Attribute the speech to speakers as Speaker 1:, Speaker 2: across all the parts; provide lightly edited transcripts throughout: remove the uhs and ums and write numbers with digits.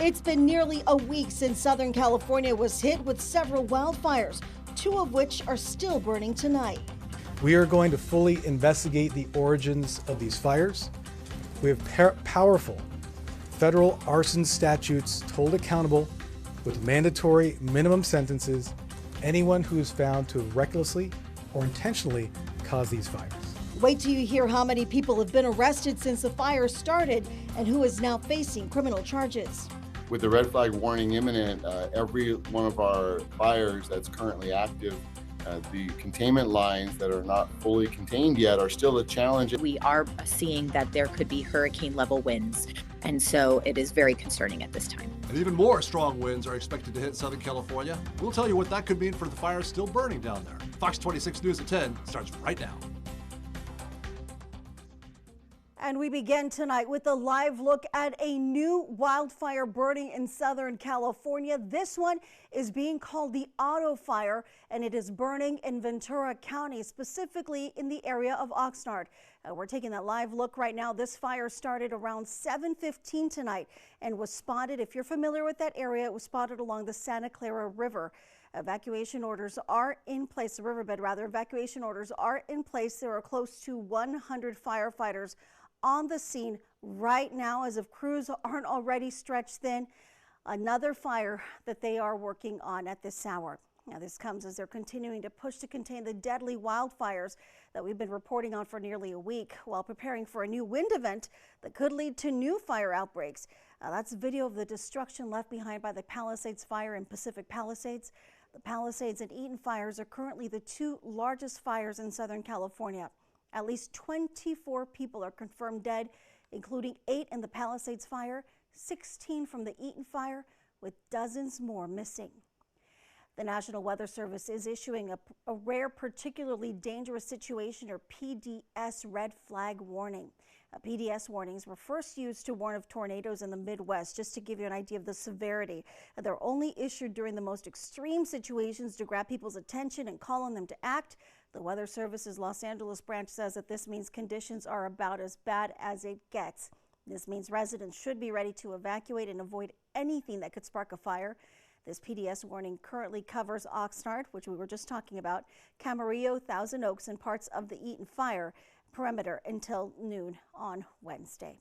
Speaker 1: It's been nearly a week since Southern California was hit with several wildfires, two of which are still burning tonight.
Speaker 2: We are going to fully investigate the origins of these fires. We have powerful federal arson statutes to hold accountable with mandatory minimum sentences anyone who is found to have recklessly or intentionally caused these fires.
Speaker 1: Wait till you hear how many people have been arrested since the fire started and who is now facing criminal charges.
Speaker 3: With the red flag warning imminent, every one of our fires that's currently active, the containment lines that are not fully contained yet are still a challenge.
Speaker 4: We are seeing that there could be hurricane level winds, and so it is very concerning at this time.
Speaker 5: And even more strong winds are expected to hit Southern California. We'll tell you what that could mean for the fires still burning down there. Fox 26 News at 10 starts right now.
Speaker 1: And we begin tonight with a live look at a new wildfire burning in Southern California. This one is being called the Auto Fire, and it is burning in Ventura County, specifically in the area of Oxnard. We're taking that live look right now. This fire started around 7:15 tonight and was spotted, if you're familiar with that area, it was spotted along the Santa Clara River. Evacuation orders are in place, the riverbed rather. Evacuation orders are in place. There are close to 100 firefighters on the scene right now, as if crews aren't already stretched thin. Another fire that they are working on at this hour. Now, this comes as they're continuing to push to contain the deadly wildfires that we've been reporting on for nearly a week, while preparing for a new wind event that could lead to new fire outbreaks. That's video of the destruction left behind by the Palisades Fire in Pacific Palisades. The Palisades and Eaton Fires are currently the two largest fires in Southern California. At least 24 people are confirmed dead, including 8 in the Palisades Fire, 16 from the Eaton Fire, with dozens more missing. The National Weather Service is issuing a rare particularly dangerous situation, or PDS red flag warning. PDS warnings were first used to warn of tornadoes in the Midwest, just to give you an idea of the severity. They're only issued during the most extreme situations to grab people's attention and call on them to act. The Weather Service's Los Angeles branch says that this means conditions are about as bad as it gets. This means residents should be ready to evacuate and avoid anything that could spark a fire. This PDS warning currently covers Oxnard, which we were just talking about, Camarillo, Thousand Oaks, and parts of the Eaton Fire perimeter until noon on Wednesday.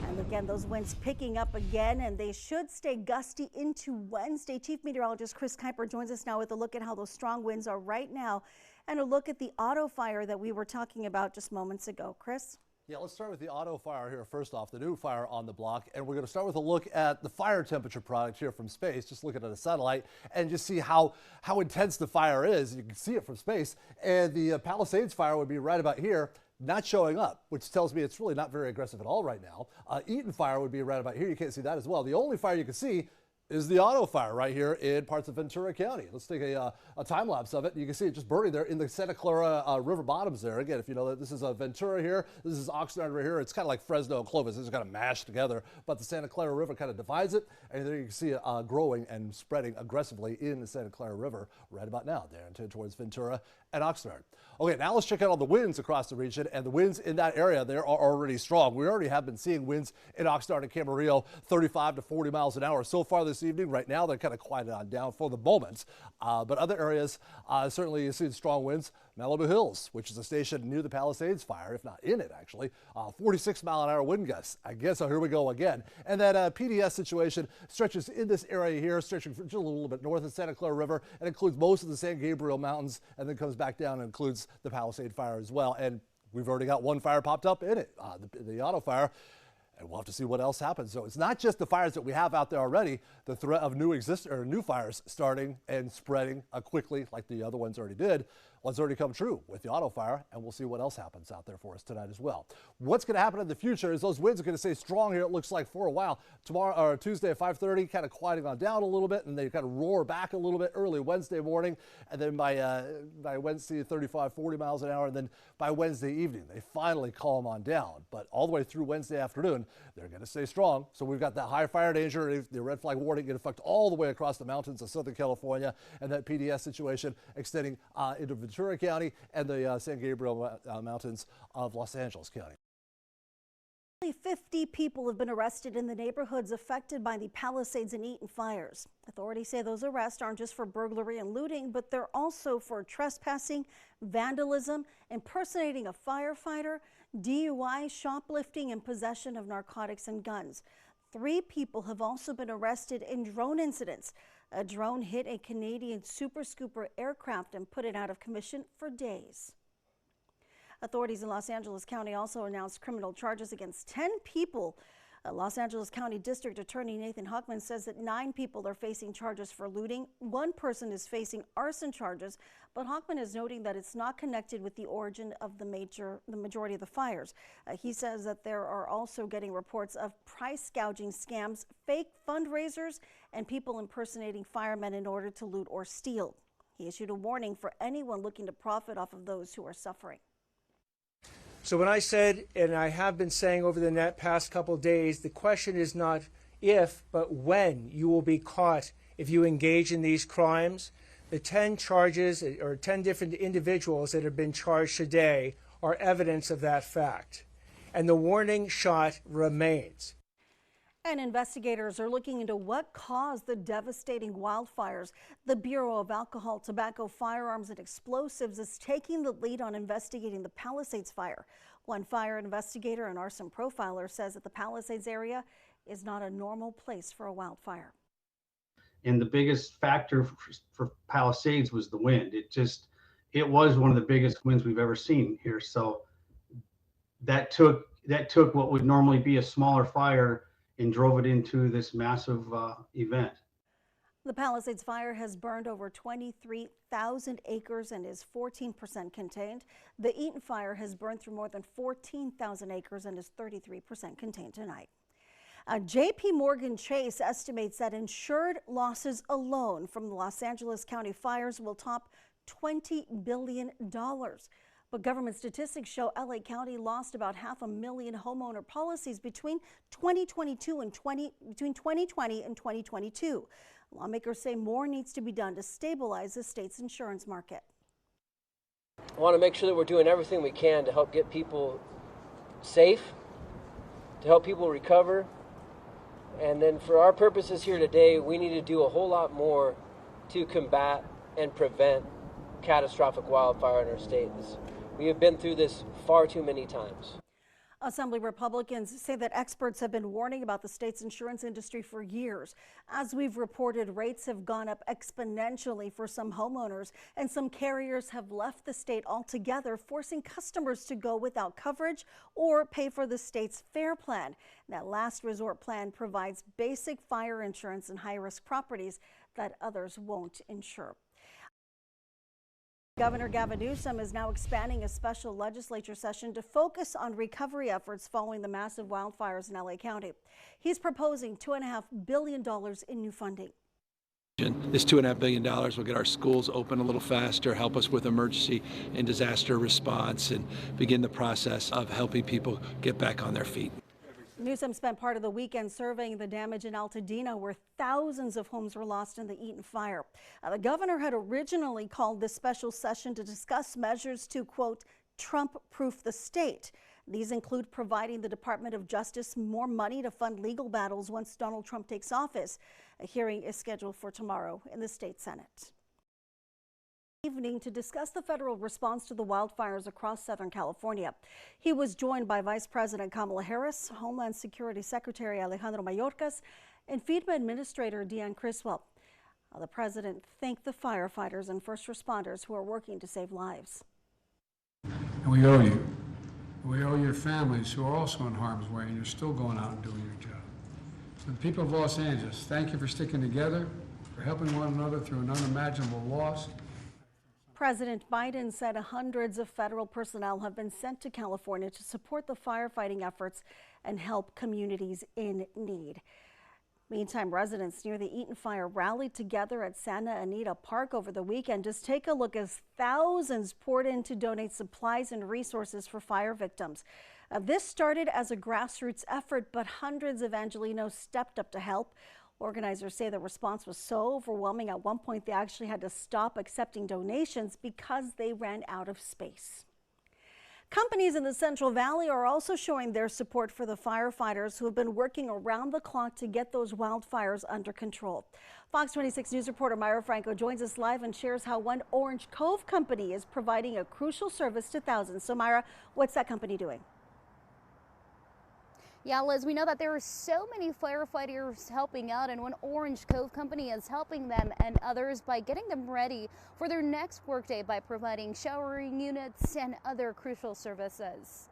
Speaker 1: And again, those winds picking up again, and they should stay gusty into Wednesday. Chief Meteorologist Chris Kuiper joins us now with a look at how those strong winds are right now and a look at the Auto Fire that we were talking about just moments ago. Chris?
Speaker 5: Yeah, let's start with the Auto Fire here first off, the new fire on the block. And we're going to start with a look at the fire temperature product here from space, just looking at a satellite and just see how intense the fire is. You can see it from space. And the Palisades Fire would be right about here, not showing up, which tells me it's really not very aggressive at all right now. Eaton Fire would be right about here. You can't see that as well. The only fire you can see is the Auto Fire right here in parts of Ventura County. Let's take a time lapse of it. You can see it just burning there in the Santa Clara river bottoms there. Again, if you know that this is Ventura here, this is Oxnard right here. It's kind of like Fresno and Clovis. This is kind of mashed together, but the Santa Clara River kind of divides it, and there you can see it growing and spreading aggressively in the Santa Clara River right about now, there towards Ventura and Oxnard. Okay, now let's check out all the winds across the region, and the winds in that area, they are already strong. We already have been seeing winds in Oxnard and Camarillo 35 to 40 miles an hour so far this evening. Right now, they're kind of quieted on down for the moment, but other areas, certainly you see strong winds. Malibu Hills, which is a station near the Palisades Fire, if not in it actually, 46-mile-an-hour wind gusts. I guess, so here we go again. And that PDS situation stretches in this area here, stretching just a little bit north of Santa Clara River, and includes most of the San Gabriel Mountains, and then comes back down and includes the Palisade Fire as well. And we've already got one fire popped up in it, the Auto Fire. And we'll have to see what else happens. So it's not just the fires that we have out there already, the threat of new fires starting and spreading quickly like the other ones already did. One's already come true with the Auto Fire, and we'll see what else happens out there for us tonight as well. What's going to happen in the future is those winds are going to stay strong here, it looks like, for a while. Tomorrow or Tuesday at 5:30, kind of quieting on down a little bit, and they kind of roar back a little bit early Wednesday morning, and then by Wednesday, 35, 40 miles an hour, and then by Wednesday evening, they finally calm on down. But all the way through Wednesday afternoon, they're going to stay strong. So we've got that high fire danger, the red flag warning in effect all the way across the mountains of Southern California, and that PDS situation extending into Ventura County and the San Gabriel Mountains of Los Angeles County.
Speaker 1: 50 people have been arrested in the neighborhoods affected by the Palisades and Eaton fires. Authorities say those arrests aren't just for burglary and looting, but they're also for trespassing, vandalism, impersonating a firefighter, DUI, shoplifting, and possession of narcotics and guns. 3 people have also been arrested in drone incidents. A drone hit a Canadian Super Scooper aircraft and put it out of commission for days. Authorities in Los Angeles County also announced criminal charges against 10 people. Los Angeles County District Attorney Nathan Huckman says that 9 people are facing charges for looting. 1 person is facing arson charges, but Huckman is noting that it's not connected with the origin of the majority of the fires. He says that there are also getting reports of price gouging scams, fake fundraisers, and people impersonating firemen in order to loot or steal. He issued a warning for anyone looking to profit off of those who are suffering.
Speaker 6: So when I said, and I have been saying over the past couple of days, the question is not if, but when you will be caught if you engage in these crimes. The 10 charges, or 10 different individuals that have been charged today, are evidence of that fact. And the warning shot remains.
Speaker 1: And investigators are looking into what caused the devastating wildfires. The Bureau of Alcohol, Tobacco, Firearms, and Explosives is taking the lead on investigating the Palisades fire. One fire investigator and arson profiler says that the Palisades area is not a normal place for a wildfire.
Speaker 7: And the biggest factor for Palisades was the wind. It was one of the biggest winds we've ever seen here. So that took what would normally be a smaller fire and drove it into this massive event.
Speaker 1: The Palisades fire has burned over 23,000 acres and is 14% contained. The Eaton fire has burned through more than 14,000 acres and is 33% contained tonight. J.P. Morgan Chase estimates that insured losses alone from the Los Angeles County fires will top $20 billion. But government statistics show LA County lost about 500,000 homeowner policies between 2020 and 2022. Lawmakers say more needs to be done to stabilize the state's insurance market.
Speaker 8: I want to make sure that we're doing everything we can to help get people safe, to help people recover. And then for our purposes here today, we need to do a whole lot more to combat and prevent catastrophic wildfire in our state. We have been through this far too many times.
Speaker 1: Assembly Republicans say that experts have been warning about the state's insurance industry for years. As we've reported, rates have gone up exponentially for some homeowners, and some carriers have left the state altogether, forcing customers to go without coverage or pay for the state's FAIR plan. That last resort plan provides basic fire insurance in high-risk properties that others won't insure. Governor Gavin Newsom is now expanding a special legislature session to focus on recovery efforts following the massive wildfires in LA County. He's proposing $2.5 billion in new funding.
Speaker 9: This $2.5 billion will get our schools open a little faster, help us with emergency and disaster response, and begin the process of helping people get back on their feet.
Speaker 1: Newsom spent part of the weekend surveying the damage in Pasadena, where thousands of homes were lost in the Eaton fire. The governor had originally called this special session to discuss measures to, quote, Trump-proof the state. These include providing the Department of Justice more money to fund legal battles once Donald Trump takes office. A hearing is scheduled for tomorrow in the state Senate. Evening to discuss the federal response to the wildfires across Southern California. He was joined by Vice President Kamala Harris, Homeland Security Secretary Alejandro Mayorkas, and FEMA Administrator Deanne Criswell. The president thanked the firefighters and first responders who are working to save lives.
Speaker 10: And we owe you. We owe your families who are also in harm's way, and you're still going out and doing your job. So the people of Los Angeles, thank you for sticking together, for helping one another through an unimaginable loss.
Speaker 1: President Biden said hundreds of federal personnel have been sent to California to support the firefighting efforts and help communities in need. Meantime, residents near the Eaton fire rallied together at Santa Anita Park over the weekend. Just take a look as thousands poured in to donate supplies and resources for fire victims. This started as a grassroots effort, but hundreds of Angelenos stepped up to help. Organizers say the response was so overwhelming at one point they actually had to stop accepting donations because they ran out of space. Companies in the Central Valley are also showing their support for the firefighters who have been working around the clock to get those wildfires under control. Fox 26 News reporter Myra Franco joins us live and shares how one Orange Cove company is providing a crucial service to thousands. So Myra, what's that company doing?
Speaker 11: Yeah, Liz, we know that there are so many firefighters helping out, and one Orange Cove company is helping them and others by getting them ready for their next workday by providing showering units and other crucial services.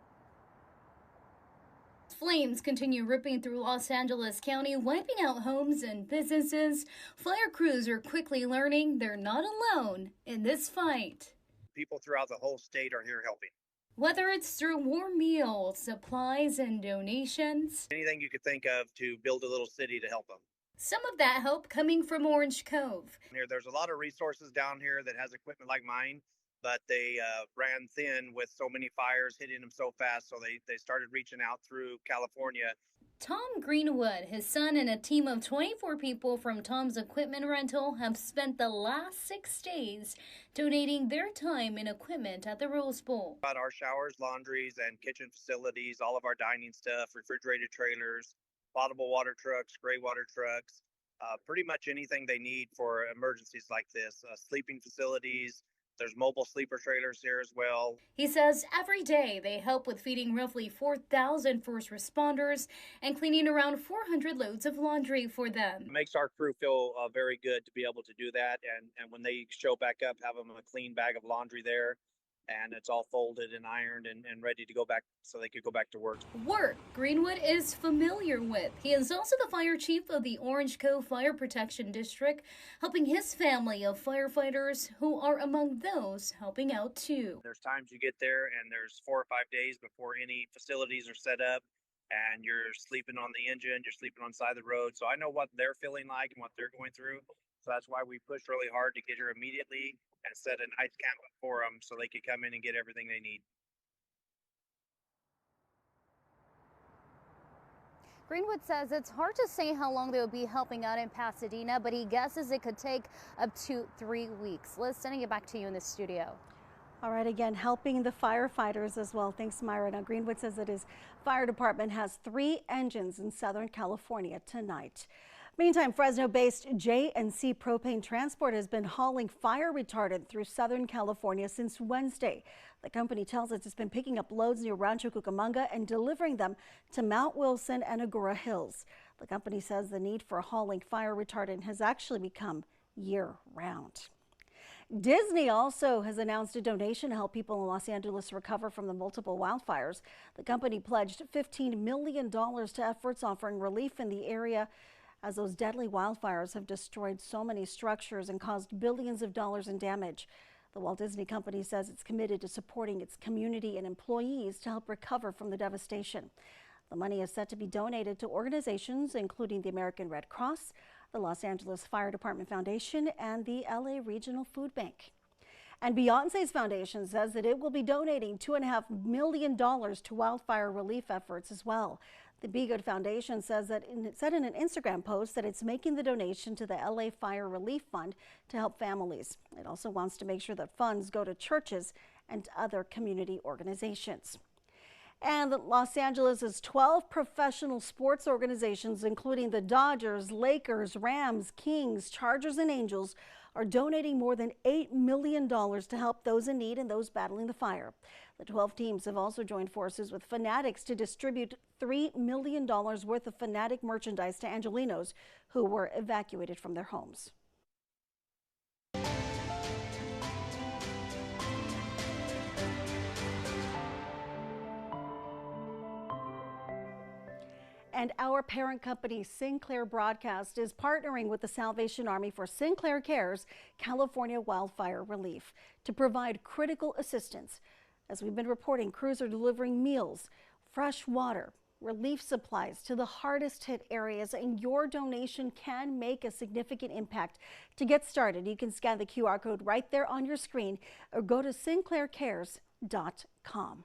Speaker 12: Flames continue ripping through Los Angeles County, wiping out homes and businesses. Fire crews are quickly learning they're not alone in this fight.
Speaker 13: People throughout the whole state are here helping.
Speaker 12: Whether it's through warm meals, supplies, and donations.
Speaker 13: Anything you could think of to build a little city to help them.
Speaker 12: Some of that help coming from Orange Cove.
Speaker 13: There's a lot of resources down here that has equipment like mine, but they ran thin with so many fires hitting them so fast, so they started reaching out through California.
Speaker 12: Tom Greenwood, his son, and a team of 24 people from Tom's Equipment Rental have spent the last 6 days donating their time and equipment at the Rose Bowl.
Speaker 13: About our showers, laundries, and kitchen facilities, all of our dining stuff, refrigerated trailers, potable water trucks, gray water trucks, pretty much anything they need for emergencies like this. Sleeping facilities. There's mobile sleeper trailers here as well.
Speaker 12: He says every day they help with feeding roughly 4,000 first responders and cleaning around 400 loads of laundry for them.
Speaker 13: It makes our crew feel very good to be able to do that. And when they show back up, have them a clean bag of laundry there. And it's all folded and ironed and ready to go back so they could go back to work.
Speaker 12: Work Greenwood is familiar with. He is also the fire chief of the Orange Cove Fire Protection District, helping his family of firefighters who are among those helping out too.
Speaker 13: There's times you get there and there's 4 or 5 days before any facilities are set up and you're sleeping on the engine, you're sleeping on the side of the road. So I know what they're feeling like and what they're going through. So that's why we push really hard to get here immediately and set an ice camp for them so they could come in and get everything they need.
Speaker 11: Greenwood says it's hard to say how long they will be helping out in Pasadena, but he guesses it could take up to 3 weeks. Liz, sending it back to you in the studio.
Speaker 1: All right, again, helping the firefighters as well. Thanks, Myra. Now, Greenwood says that his fire department has 3 engines in Southern California tonight. Meantime, Fresno-based J&C Propane Transport has been hauling fire retardant through Southern California since Wednesday. The company tells us it's been picking up loads near Rancho Cucamonga and delivering them to Mount Wilson and Agoura Hills. The company says the need for hauling fire retardant has actually become year-round. Disney also has announced a donation to help people in Los Angeles recover from the multiple wildfires. The company pledged $15 million to efforts offering relief in the area, as those deadly wildfires have destroyed so many structures and caused billions of dollars in damage. The Walt Disney Company says it's committed to supporting its community and employees to help recover from the devastation. The money is set to be donated to organizations including the American Red Cross, the Los Angeles Fire Department Foundation, and the LA Regional Food Bank. And Beyonce's foundation says that it will be donating $2.5 million to wildfire relief efforts as well. The Be Good Foundation says that it said in an Instagram post that it's making the donation to the LA Fire Relief Fund to help families. It also wants to make sure that funds go to churches and other community organizations. And Los Angeles' 12 professional sports organizations, including the Dodgers, Lakers, Rams, Kings, Chargers, and Angels, are donating more than $8 million to help those in need and those battling the fire. The 12 teams have also joined forces with Fanatics to distribute $3 million worth of Fanatic merchandise to Angelenos who were evacuated from their homes. And our parent company, Sinclair Broadcast, is partnering with the Salvation Army for Sinclair Cares California Wildfire Relief to provide critical assistance. As we've been reporting, crews are delivering meals, fresh water, relief supplies to the hardest hit areas, and your donation can make a significant impact. To get started, you can scan the QR code right there on your screen or go to sinclaircares.com.